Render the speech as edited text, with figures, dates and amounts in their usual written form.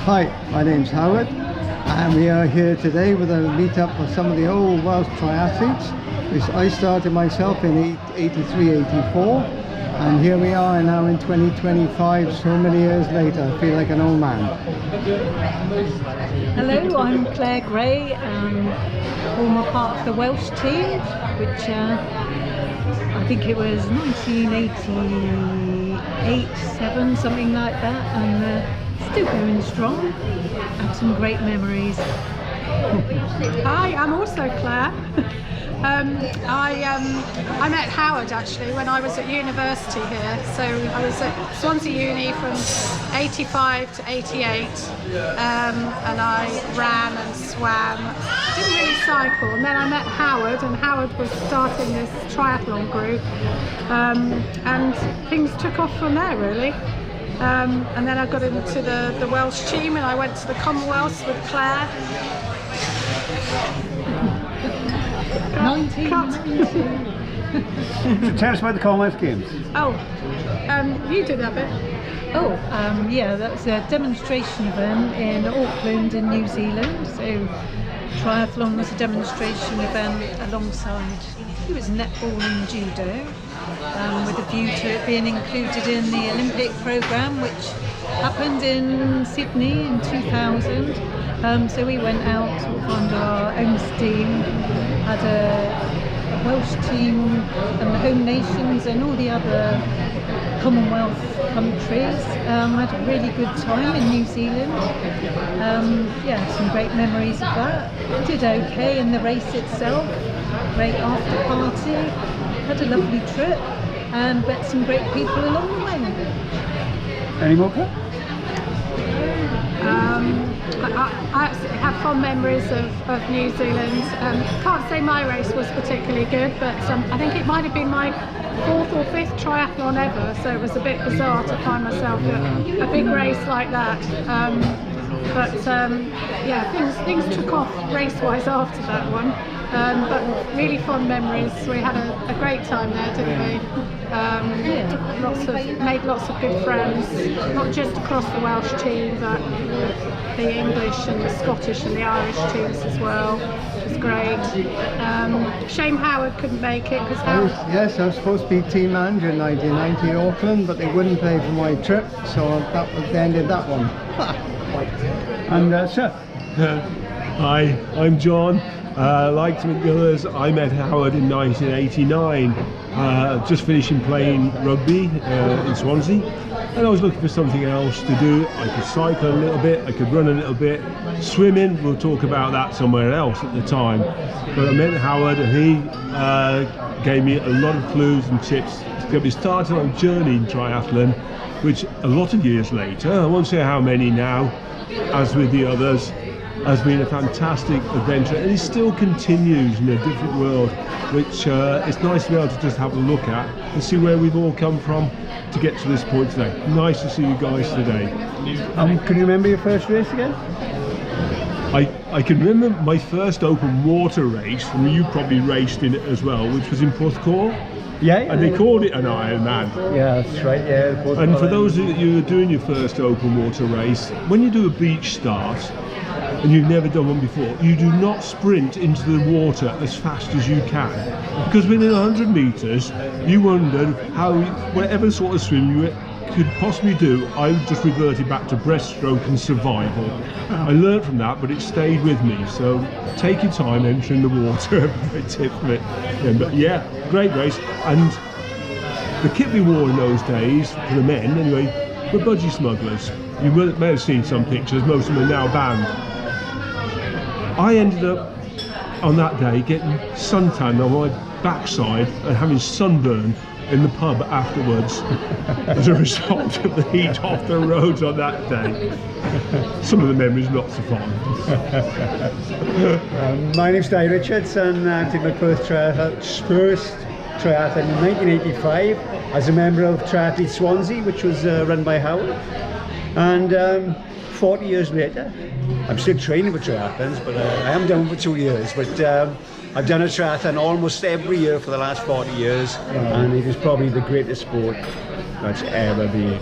Hi, my name's Howard and we are here today with a meet-up of some of the old Welsh triathletes. I started myself in 83, 84 and here we are now in 2025, so many years later. I feel like an old man. Hello, I'm Clare Gray, former part of the Welsh team, which I think it was 1988, 7, something like that, and still going strong. Have some great memories. Hi, I'm also Claire. I met Howard actually when I was at university here. So I was at Swansea Uni from 85 to 88, and I ran and swam. Didn't really cycle, and then I met Howard, and Howard was starting this triathlon group, and things took off from there really. And then I got into the Welsh team, and I went to the Commonwealths with Claire. So tell us about the Commonwealth Games. Oh, you did that bit. Oh, yeah, that was a demonstration event in Auckland in New Zealand. So triathlon was a demonstration event alongside, it was netball and judo, with a view to it being included in the Olympic programme, which happened in Sydney in 2000. So we went out sort of under our own steam, had a Welsh team and the home nations and all the other Commonwealth countries. Had a really good time in New Zealand. Yeah, some great memories of that. Did okay in the race itself, great after party, had a lovely trip and met some great people along the way. Any more? I absolutely have fond memories of New Zealand. Can't say my race was particularly good, but I think it might have been my 4th or 5th triathlon ever, so it was a bit bizarre to find myself at a big race like that. Yeah, things took off race-wise after that one. But really fond memories. We had a great time there, didn't we? Made lots of good friends, not just across the Welsh team, but the English and the Scottish and the Irish teams as well. It was great. Shame Howard couldn't make it because Howard... Yes, I was supposed to be team manager in 1990 in Auckland, but they wouldn't pay for my trip, so that was the end of that one. And Seth. Hi, I'm John. Like Nicholls, I met Howard in 1989, just finishing playing rugby in Swansea, and I was looking for something else to do. I could cycle a little bit, I could run a little bit, swimming, we'll talk about that somewhere else at the time. But I met Howard and he gave me a lot of clues and tips to get me started on a journey in triathlon, which a lot of years later, I won't say how many now, as with the others, has been a fantastic adventure, and it still continues in a different world, which it's nice to be able to just have a look at and see where we've all come from to get to this point today. Nice to see you guys today. Can you remember your first race again? I can remember my first open water race, and you probably raced in it as well, which was in Porthcawl. Yeah. And they called it an Ironman. Yeah, that's right, yeah. And for those of you who are doing your first open water race, when you do a beach start, and you've never done one before, you do not sprint into the water as fast as you can, because within 100 metres you wondered how, whatever sort of swim you could possibly do, I just reverted back to breaststroke and survival. I learned from that, but it stayed with me, so take your time entering the water. A tip from it. Yeah, but yeah, great race. And the kit we wore in those days, for the men anyway, were budgie smugglers. You may have seen some pictures, most of them are now banned. I ended up on that day getting suntan on my backside and having sunburn in the pub afterwards as a result of the heat off the roads on that day. Some of the memories not so fond. My name's Dave Richards, and I did my first triathlon in 1985 as a member of Triathletes Swansea, which was run by Howard. And 40 years later, I'm still training for triathlons, but I haven't done it for 2 years. But I've done a triathlon almost every year for the last 40 years, and it is probably the greatest sport that's ever been.